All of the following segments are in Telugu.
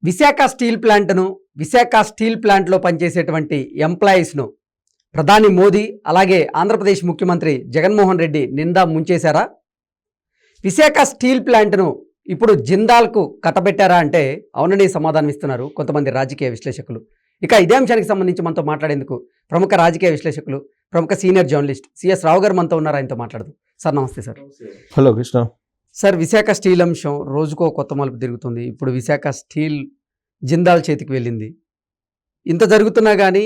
విశాఖ స్టీల్ ప్లాంట్ను విశాఖ స్టీల్ ప్లాంట్లో పనిచేసేటువంటి ఎంప్లాయీస్ను ప్రధాని మోదీ అలాగే ఆంధ్రప్రదేశ్ ముఖ్యమంత్రి జగన్మోహన్ రెడ్డి నిందా ముంచేశారా? విశాఖ స్టీల్ ప్లాంట్ను ఇప్పుడు జిందాల్కు కట్టబెట్టారా అంటే అవునని సమాధానం ఇస్తున్నారు కొంతమంది రాజకీయ విశ్లేషకులు. ఇక ఇదే అంశానికి సంబంధించి మనతో మాట్లాడేందుకు ప్రముఖ రాజకీయ విశ్లేషకులు, ప్రముఖ సీనియర్ జర్నలిస్ట్ సిఎస్ రావు గారు మనతో ఉన్నారు. ఆయనతో మాట్లాడదు. సార్ నమస్తే sir. Hello Krishna. Sir, Visakha steel అంశం రోజుకో కొత్త మలుపు తిరుగుతుంది. ఇప్పుడు విశాఖ స్టీల్ జిందాల్ చేతికి వెళ్ళింది. ఇంత జరుగుతున్నా కానీ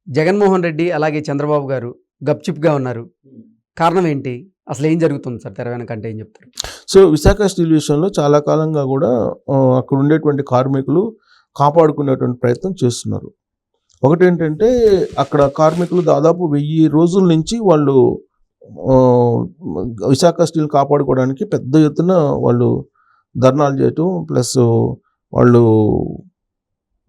జగన్మోహన్ రెడ్డి అలాగే చంద్రబాబు గారు గప్చిప్గా ఉన్నారు. కారణం ఏంటి? అసలు ఏం జరుగుతుంది సార్ తెర వెనకంటే ఏం చెప్తారు? సో విశాఖ స్టీల్ విషయంలో చాలా కాలంగా కూడా అక్కడ ఉండేటువంటి కార్మికులు కాపాడుకునేటువంటి ప్రయత్నం చేస్తున్నారు. ఒకటేంటంటే అక్కడ కార్మికులు దాదాపు 1000 రోజుల నుంచి వాళ్ళు విశాఖ స్టీల్ కాపాడుకోవడానికి పెద్ద ఎత్తున వాళ్ళు ధర్నాలు చేయటం, ప్లస్ వాళ్ళు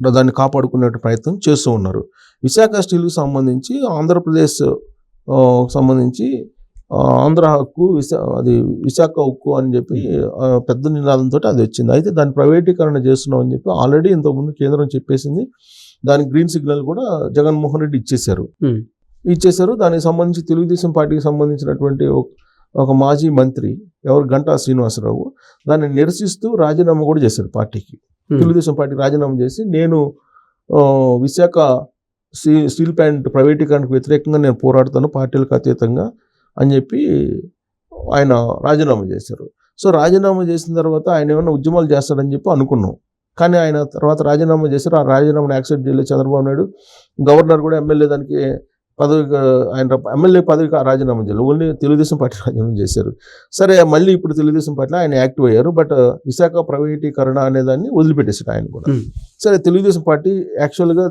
దాన్ని కాపాడుకునే ప్రయత్నం చేస్తూ ఉన్నారు. విశాఖ స్టీల్కి సంబంధించి ఆంధ్రప్రదేశ్ సంబంధించి ఆంధ్ర హక్కు అది విశాఖ ఉక్కు అని చెప్పి పెద్ద నినాదంతో అది వచ్చింది. అయితే దాన్ని ప్రైవేటీకరణ చేస్తున్నాం అని చెప్పి ఆల్రెడీ ఇంతకుముందు కేంద్రం చెప్పేసింది. దానికి గ్రీన్ సిగ్నల్ కూడా జగన్మోహన్ రెడ్డి ఇచ్చేశారు. దానికి సంబంధించి తెలుగుదేశం పార్టీకి సంబంధించినటువంటి ఒక మాజీ మంత్రి గంటా శ్రీనివాసరావు దాన్ని నిరసిస్తూ రాజీనామా కూడా చేశారు పార్టీకి. తెలుగుదేశం పార్టీ రాజీనామా చేసి నేను విశాఖ స్టీల్ ప్లాంట్ ప్రైవేటీకరణకు వ్యతిరేకంగా నేను పోరాడుతాను పార్టీలకు అతీతంగా అని చెప్పి ఆయన రాజీనామా చేశారు. సో రాజీనామా చేసిన తర్వాత ఆయన ఏమైనా ఉద్యమాలు చేస్తాడని చెప్పి అనుకున్నాం. కానీ ఆయన తర్వాత రాజీనామా చేశారు. ఆ రాజీనామాను యాక్సెప్ట్ చేయలేదు చంద్రబాబు నాయుడు. గవర్నర్ కూడా ఎమ్మెల్యే దానికి ఆయన ఎమ్మెల్యే పదవికి రాజీనామా చేయలేదు, ఓన్లీ తెలుగుదేశం పార్టీ రాజీనామా చేశారు. సరే, మళ్ళీ ఇప్పుడు తెలుగుదేశం పార్టీలో ఆయన యాక్టివ్ అయ్యారు. బట్ విశాఖ ప్రైవేటీకరణ అనేదాన్ని వదిలిపెట్టేశారు ఆయన కూడా. సరే, తెలుగుదేశం పార్టీ యాక్చువల్గా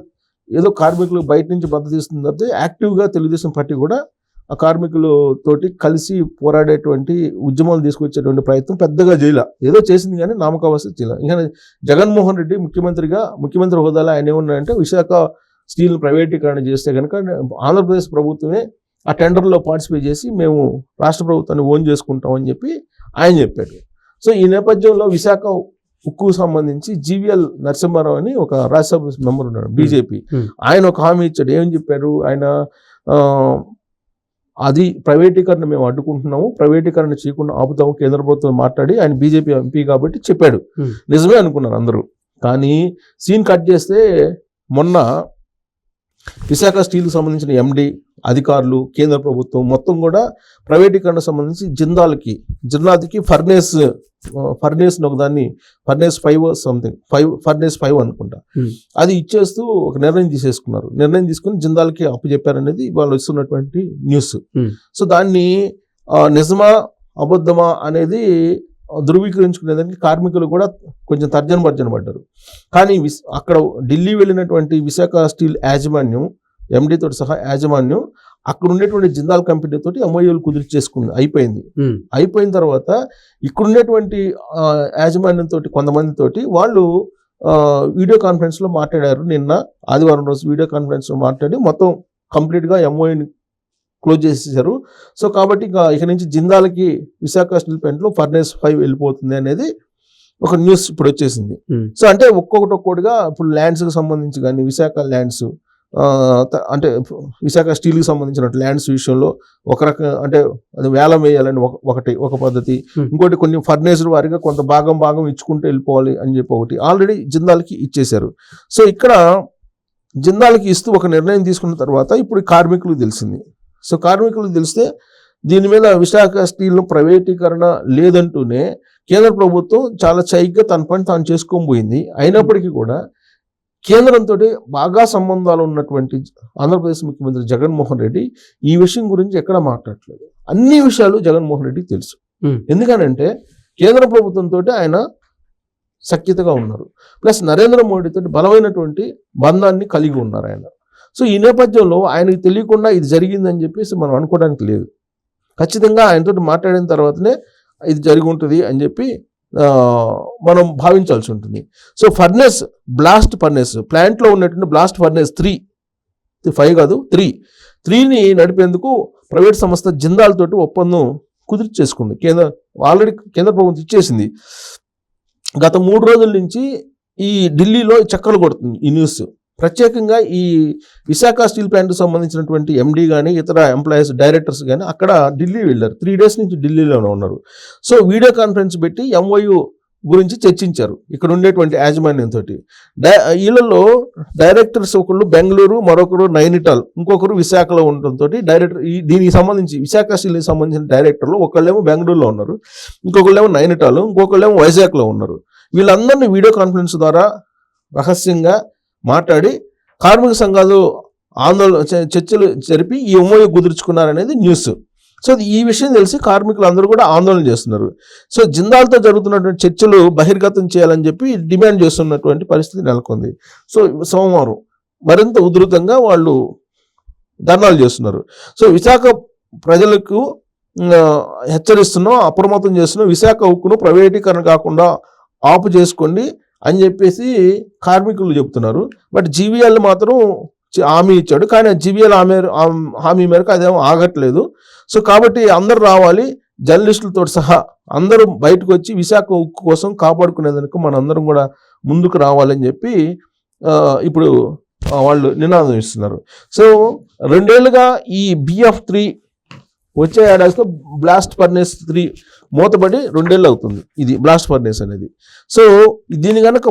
ఏదో కార్మికులు బయట నుంచి మద్దతు ఇస్తుంది తప్పితే యాక్టివ్గా తెలుగుదేశం పార్టీ కూడా ఆ కార్మికులతోటి కలిసి పోరాడేటువంటి ఉద్యమాలు తీసుకొచ్చేటువంటి ప్రయత్నం పెద్దగా చేయాల. ఏదో చేసింది కానీ నామకావస్థ చేయాల. ఇంకా జగన్మోహన్ రెడ్డి ముఖ్యమంత్రి హోదాలో ఆయన ఏమన్నారంటే విశాఖ స్టీల్ ప్రైవేటీకరణ చేస్తే కనుక ఆంధ్రప్రదేశ్ ప్రభుత్వమే ఆ టెండర్లో పార్టిసిపేట్ చేసి మేము రాష్ట్ర ప్రభుత్వాన్ని ఓన్ చేసుకుంటామని చెప్పి ఆయన చెప్పారు. సో ఈ నేపథ్యంలో విశాఖ ఉక్కుకు సంబంధించి జీవీఎల్ నరసింహారావు అని ఒక రాజ్యసభ మెంబర్ ఉన్నాడు, బీజేపీ. ఆయన ఒక హామీ ఇచ్చాడు. ఏమని చెప్పారు ఆయన? అది ప్రైవేటీకరణ మేము అడ్డుకుంటున్నాము, ప్రైవేటీకరణ చేయకుండా ఆపుతాము కేంద్ర ప్రభుత్వం మాట్లాడి, ఆయన బీజేపీ ఎంపీ కాబట్టి చెప్పాడు. నిజమే అనుకున్నారు అందరూ. కానీ సీన్ కట్ చేస్తే మొన్న విశాఖ స్టీల్కి సంబంధించిన ఎండి అధికారులు, కేంద్ర ప్రభుత్వం మొత్తం కూడా ప్రైవేటీకరణ సంబంధించి జిందాల్కి ఫర్నేస్ ఒకదాన్ని ఫర్నేస్ 5 అనుకుంటా అది ఇచ్చేస్తూ ఒక నిర్ణయం తీసేసుకున్నారు. నిర్ణయం తీసుకుని జిందాల్కి అప్పు చెప్పారనేది వాళ్ళు వస్తున్నటువంటి న్యూస్. సో దాన్ని నిజమా అబద్ధమా అనేది ధృవీకరించుకునేదానికి కార్మికులు కూడా కొంచెం తర్జన పడ్డారు. కానీ అక్కడ ఢిల్లీ వెళ్ళినటువంటి విశాఖ స్టీల్ యాజమాన్యం, ఎండీతో సహా యాజమాన్యం అక్కడ ఉండేటువంటి జిందాల్ కంపెనీ తోటి ఎంఓయూలు కుదిర్చేసుకుంది. అయిపోయిన తర్వాత ఇక్కడ ఉన్నటువంటి యాజమాన్యంతో కొంతమందితోటి వాళ్ళు వీడియో కాన్ఫరెన్స్లో మాట్లాడారు. నిన్న ఆదివారం రోజు వీడియో కాన్ఫరెన్స్లో మాట్లాడి మొత్తం కంప్లీట్గా ఎంఓయూని క్లోజ్ చేసేసారు. సో కాబట్టి ఇక నుంచి జిందాల్కి విశాఖ స్టీల్ ప్లాంట్లో ఫర్నేస్ 5 వెళ్ళిపోతుంది అనేది ఒక న్యూస్ ఇప్పుడు వచ్చేసింది. సో అంటే ఒక్కొక్కటిగా ఇప్పుడు ల్యాండ్స్కి సంబంధించి కానీ విశాఖ ల్యాండ్స్ అంటే విశాఖ స్టీల్కి సంబంధించిన ల్యాండ్స్ విషయంలో ఒక రకం అంటే అది వేలం వేయాలని ఒక పద్ధతి, ఇంకోటి కొన్ని ఫర్నేస్డ్ వారిగా కొంత భాగం ఇచ్చుకుంటూ వెళ్ళిపోవాలి అని చెప్పి ఒకటి ఆల్రెడీ జిందాల్కి ఇచ్చేశారు. సో ఇక్కడ జిందాల్కి ఇస్తూ ఒక నిర్ణయం తీసుకున్న తర్వాత ఇప్పుడు కార్మికులకు తెలిసింది. సో కార్మికులకు తెలిస్తే దీని మీద విశాఖ స్టీల్ ప్రైవేటీకరణ లేదంటూనే కేంద్ర ప్రభుత్వం చాలా చైగా తన పని తాను చేసుకోబోయింది. అయినప్పటికీ కూడా కేంద్రంతో బాగా సంబంధాలు ఉన్నటువంటి ఆంధ్రప్రదేశ్ ముఖ్యమంత్రి జగన్మోహన్ రెడ్డి ఈ విషయం గురించి ఎక్కడ మాట్లాడట్లేదు. అన్ని విషయాలు జగన్మోహన్ రెడ్డికి తెలుసు. ఎందుకనంటే కేంద్ర ప్రభుత్వంతో ఆయన సఖ్యతగా ఉన్నారు, ప్లస్ నరేంద్ర మోడీతో బలమైనటువంటి బంధాన్ని కలిగి ఉన్నారు ఆయన. సో ఈ నేపథ్యంలో ఆయనకు తెలియకుండా ఇది జరిగిందని చెప్పేసి మనం అనుకోవడానికి లేదు. ఖచ్చితంగా ఆయనతో మాట్లాడిన తర్వాతనే ఇది జరిగి ఉంటుంది అని చెప్పి మనం భావించాల్సి ఉంటుంది. సో బ్లాస్ట్ ఫర్నేస్ ప్లాంట్లో ఉన్నటువంటి బ్లాస్ట్ ఫర్నేస్ 5 కాదు 3ని నడిపేందుకు ప్రైవేట్ సంస్థ జిందాల్ తోటి ఒప్పందం కుదిర్చేసుకుంది. ఆల్రెడీ కేంద్ర ప్రభుత్వం ఇచ్చేసింది. గత 3 రోజుల నుంచి ఈ ఢిల్లీలో చక్కర్లు కొడుతుంది ఈ న్యూస్. ప్రత్యేకంగా ఈ విశాఖ స్టీల్ ప్లాంట్కి సంబంధించినటువంటి ఎండీ కానీ ఇతర ఎంప్లాయీస్ డైరెక్టర్స్ కానీ అక్కడ ఢిల్లీ వెళ్ళారు. 3 days నుంచి ఢిల్లీలోనే ఉన్నారు. సో వీడియో కాన్ఫరెన్స్ పెట్టి MOU గురించి చర్చించారు ఇక్కడ ఉండేటువంటి యాజమాన్యంతో. వీళ్ళలో డైరెక్టర్స్ ఒకళ్ళు బెంగళూరు, మరొకరు నైనిటాల్, ఇంకొకరు విశాఖలో ఉండటంతో డైరెక్టర్ దీనికి సంబంధించి విశాఖ స్టీల్కి సంబంధించిన డైరెక్టర్లు ఒకళ్ళేమో బెంగళూరులో ఉన్నారు, ఇంకొకళ్ళేమో నైనిటాల్, ఇంకొకళ్ళేమో వైజాగ్లో ఉన్నారు. వీళ్ళందరినీ వీడియో కాన్ఫరెన్స్ ద్వారా రహస్యంగా మాట్లాడి కార్మిక సంఘాలు ఆందోళన చర్చలు జరిపి ఈ MOU కుదుర్చుకున్నారనేది న్యూస్. సో ఈ విషయం తెలిసి కార్మికులు అందరూ కూడా ఆందోళన చేస్తున్నారు. సో జిందాల్తో జరుగుతున్నటువంటి చర్చలు బహిర్గతం చేయాలని చెప్పి డిమాండ్ చేస్తున్నటువంటి పరిస్థితి నెలకొంది. సో సోమవారం మరింత ఉధృతంగా వాళ్ళు ధర్నాలు చేస్తున్నారు. సో విశాఖ ప్రజలకు హెచ్చరిస్తున్నాం, అప్రమత్తం చేస్తున్నాం, విశాఖ ఉక్కును ప్రైవేటీకరణ కాకుండా ఆపు చేసుకోండి అని చెప్పేసి కార్మికులు చెప్తున్నారు. బట్ GVL మాత్రం హామీ ఇచ్చాడు, కానీ GVL హామీ మేరకు అదేమో ఆగట్లేదు. సో కాబట్టి అందరూ రావాలి, జర్నలిస్టులతో సహా అందరూ బయటకు వచ్చి విశాఖ ఉక్కు కోసం కాపాడుకునేందుకు మనందరం కూడా ముందుకు రావాలని చెప్పి ఇప్పుడు వాళ్ళు నినాదం ఇస్తున్నారు. సో 2 ఏళ్ళుగా ఈ BF3 వచ్చే ఏడాదితో బ్లాస్ట్ ఫర్నేస్ 3 మూతపడి 2 ఏళ్ళు అవుతుంది ఇది బ్లాస్ట్ ఫర్నేస్ అనేది. సో దీన్ని కనుక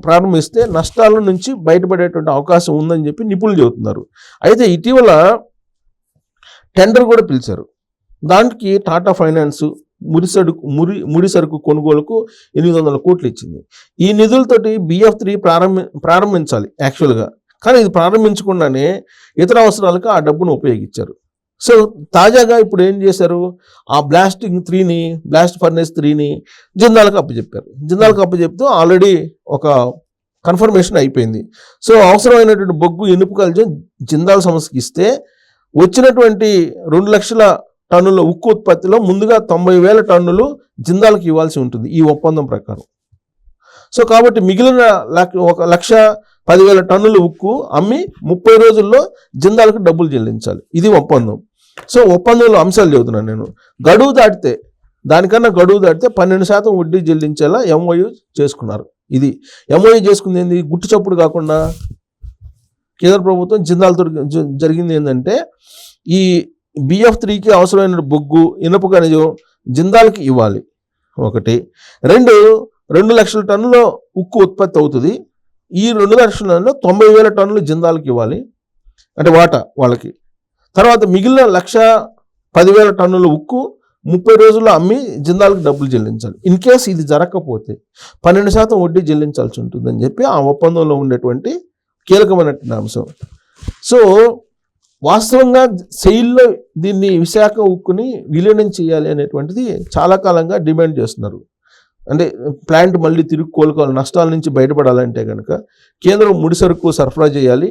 ప్రారంభిస్తే నష్టాల నుంచి బయటపడేటువంటి అవకాశం ఉందని చెప్పి నిపుణులు చెబుతున్నారు. అయితే ఇటీవల టెండర్ కూడా పిలిచారు. దానికి టాటా ఫైనాన్స్ ముడి సరుకు కొనుగోలుకు 800 కోట్లు ఇచ్చింది. ఈ నిధులతోటి BF3 ప్రారంభించాలి యాక్చువల్గా, కానీ ఇది ప్రారంభించకుండానే ఇతర అవసరాలకు ఆ డబ్బును ఉపయోగించారు. సో తాజాగా ఇప్పుడు ఏం చేశారు, ఆ బ్లాస్ట్ ఫర్నేస్ 3ని జిందాల్కి అప్పచెప్పారు. జిందాల్కి అప్పచెప్తూ ఆల్రెడీ ఒక కన్ఫర్మేషన్ అయిపోయింది. సో అవసరమైనటువంటి బొగ్గు, ఇనుపు కలిసి జిందాల్ సంస్థకి ఇస్తే వచ్చినటువంటి 2 లక్షల టన్నుల ఉక్కు ఉత్పత్తిలో ముందుగా 90,000 టన్నులు జిందాల్కి ఇవ్వాల్సి ఉంటుంది ఈ ఒప్పందం ప్రకారం. సో కాబట్టి మిగిలిన 1,10,000 టన్నుల ఉక్కు అమ్మి 30 రోజుల్లో జిందాల్కి డబ్బులు చెల్లించాలి. ఇది ఒప్పందం. సో ఒప్పందంలో అంశాలు చెబుతున్నాను నేను. దానికన్నా గడువు దాటితే 12% వడ్డీ చెల్లించేలా MOU చేసుకున్నారు. ఇది MOU చేసుకుంది ఏంది, గుట్టు చప్పుడు కాకుండా కేంద్ర ప్రభుత్వం జిందాల్తో జరిగింది ఏంటంటే ఈ BF3కి అవసరమైన బొగ్గు, ఇనుప ఖనిజం జిందాల్కి ఇవ్వాలి. 1. 2 లక్షల టన్నుల ఉక్కు ఉత్పత్తి అవుతుంది. ఈ 2 లక్షల టన్నులో 90,000 టన్నులు జిందాల్కి ఇవ్వాలి, అంటే వాటా వాళ్ళకి. తర్వాత మిగిలిన 1,10,000 టన్నుల ఉక్కు 30 రోజుల్లో అమ్మి జిందాల్కి డబ్బులు చెల్లించాలి. ఇన్ కేస్ ఇది జరగకపోతే 12% వడ్డీ చెల్లించాల్సి ఉంటుందని చెప్పి ఆ ఒప్పందంలో ఉండేటువంటి కీలకమైనటువంటి అంశం. సో వాస్తవంగా సెయిల్లో దీన్ని విశాఖ ఉక్కుని విలీనం చేయాలి అనేటువంటిది చాలా కాలంగా డిమాండ్ చేస్తున్నారు. అంటే ప్లాంట్ మళ్ళీ తిరిగి కోలుకోవాలి, నష్టాల నుంచి బయటపడాలంటే కనుక కేంద్రం ముడి సరుకు సరఫరా చేయాలి,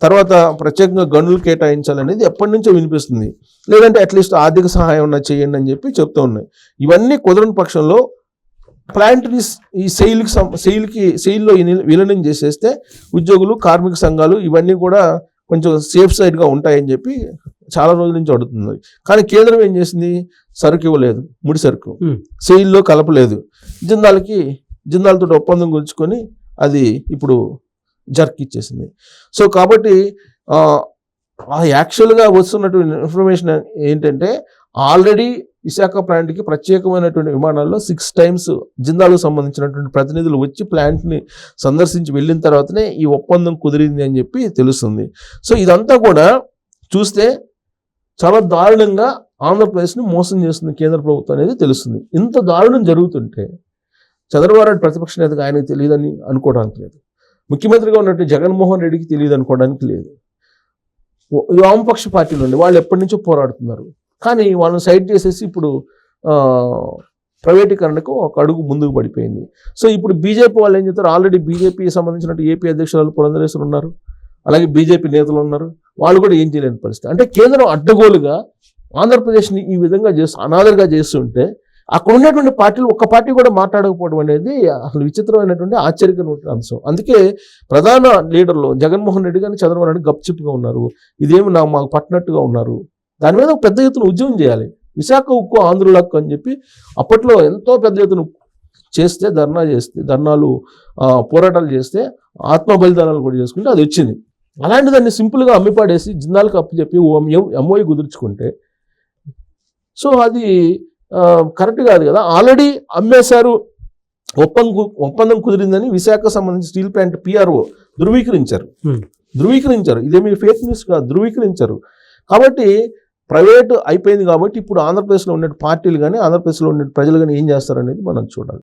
తర్వాత ప్రత్యేకంగా గనులు కేటాయించాలనేది ఎప్పటి నుంచో వినిపిస్తుంది. లేదంటే అట్లీస్ట్ ఆర్థిక సహాయం ఉన్నా చేయండి అని చెప్పి చెప్తూ ఉన్నాయి. ఇవన్నీ కుదరని పక్షంలో ప్లాంట్ని ఈ సెయిల్లో విలీనం చేసేస్తే ఉద్యోగులు, కార్మిక సంఘాలు ఇవన్నీ కూడా కొంచెం సేఫ్ సైడ్గా ఉంటాయని చెప్పి చాలా రోజుల నుంచి అడుగుతుంది. కానీ కేంద్రం ఏం చేసింది, సరుకు ఇవ్వలేదు, ముడి సరుకు సెయిల్లో కలపలేదు, జిందాల్తో ఒప్పందం గుంచుకొని అది ఇప్పుడు ఇచ్చేసింది. సో కాబట్టి యాక్చువల్గా వస్తున్నటువంటి ఇన్ఫర్మేషన్ ఏంటంటే ఆల్రెడీ విశాఖ ప్లాంట్కి ప్రత్యేకమైనటువంటి విమానాల్లో 6 times జిందాల్కు సంబంధించినటువంటి ప్రతినిధులు వచ్చి ప్లాంట్ని సందర్శించి వెళ్ళిన తర్వాతనే ఈ ఒప్పందం కుదిరింది అని చెప్పి తెలుస్తుంది. సో ఇదంతా కూడా చూస్తే చాలా దారుణంగా ఆంధ్రప్రదేశ్ని మోసం చేస్తుంది కేంద్ర ప్రభుత్వం అనేది తెలుస్తుంది. ఇంత దారుణం జరుగుతుంటే చంద్రబాబు నాయుడు ప్రతిపక్ష నేతగా ఆయనకు తెలియదని అనుకోవడానికి లేదు, ముఖ్యమంత్రిగా ఉన్నట్టు జగన్మోహన్ రెడ్డికి తెలియదు అనుకోవడానికి లేదు. వామపక్ష పార్టీలు ఉండి వాళ్ళు ఎప్పటి నుంచో పోరాడుతున్నారు, కానీ వాళ్ళని సైడ్ చేసేసి ఇప్పుడు ప్రైవేటీకరణకు ఒక అడుగు ముందుకు పడిపోయింది. సో ఇప్పుడు బీజేపీ వాళ్ళు ఏం చెప్తారు, ఆల్రెడీ బీజేపీకి సంబంధించినట్టు ఏపీ అధ్యక్షురాలు పురంధరేశ్వరి ఉన్నారు, అలాగే బీజేపీ నేతలు ఉన్నారు, వాళ్ళు కూడా ఏం చేయలేని పరిస్థితి. అంటే కేంద్రం అడ్డగోలుగా ఆంధ్రప్రదేశ్ని ఈ విధంగా అనాథలుగా చేస్తుంటే అక్కడ ఉన్నటువంటి పార్టీలు ఒక్క పార్టీ కూడా మాట్లాడకపోవడం అనేది అసలు విచిత్రమైనటువంటి ఆశ్చర్యకరమైన అంశం. అందుకే ప్రధాన లీడర్లు జగన్మోహన్ రెడ్డి కానీ చంద్రబాబు నాయుడు గప్చిప్గా ఉన్నారు, ఇదేమి మాకు పట్టినట్టుగా ఉన్నారు. దాని మీద పెద్ద ఎత్తున ఉద్యమం చేయాలి. విశాఖ ఉక్కు ఆంధ్రుల హక్కు అని చెప్పి అప్పట్లో ఎంతో పెద్ద ఎత్తున చేస్తే ధర్నాలు పోరాటాలు చేస్తే ఆత్మ బలిదానాలు కూడా చేసుకుంటే అది వచ్చింది. అలాంటి దాన్ని సింపుల్గా అమ్మిపాడేసి జిందాల్కి అప్పచెప్పి ఎంఓఈ కుదుర్చుకుంటే సో అది కరెక్ట్ కాదు కదా. ఆల్రెడీ అమ్మేశారు, ఒప్పందం కుదిరిందని విశాఖ సంబంధించి స్టీల్ ప్లాంట్ పిఆర్ఓ ధృవీకరించారు. ఇదేమి ఫేక్ న్యూస్ కాదు, ధృవీకరించారు. కాబట్టి ప్రైవేట్ అయిపోయింది కాబట్టి ఇప్పుడు ఆంధ్రప్రదేశ్లో ఉండే పార్టీలు కానీ ఆంధ్రప్రదేశ్లో ఉండే ప్రజలు కానీ ఏం చేస్తారనేది మనం చూడాలి.